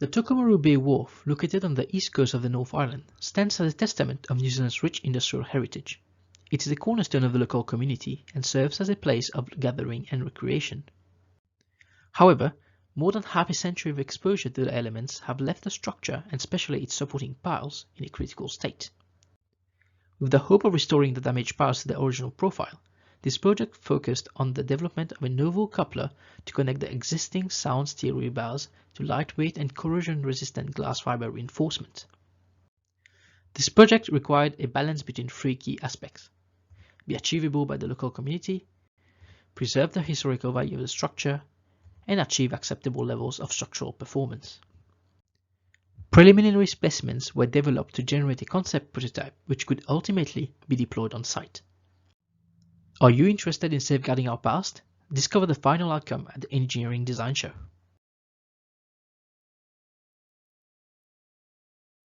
The Tokomaru Bay Wharf, located on the east coast of the North Island, stands as a testament of New Zealand's rich industrial heritage. It is a cornerstone of the local community and serves as a place of gathering and recreation. However, more than half a century of exposure to the elements have left the structure, and especially its supporting piles, in a critical state. With the hope of restoring the damaged piles to their original profile, this project focused on the development of a novel coupler to connect the existing sound steel rebars to lightweight and corrosion-resistant glass fiber reinforcement. This project required a balance between three key aspects: be achievable by the local community, preserve the historical value of the structure, and achieve acceptable levels of structural performance. Preliminary specimens were developed to generate a concept prototype which could ultimately be deployed on site. Are you interested in safeguarding our past? Discover the final outcome at the Engineering Design Show.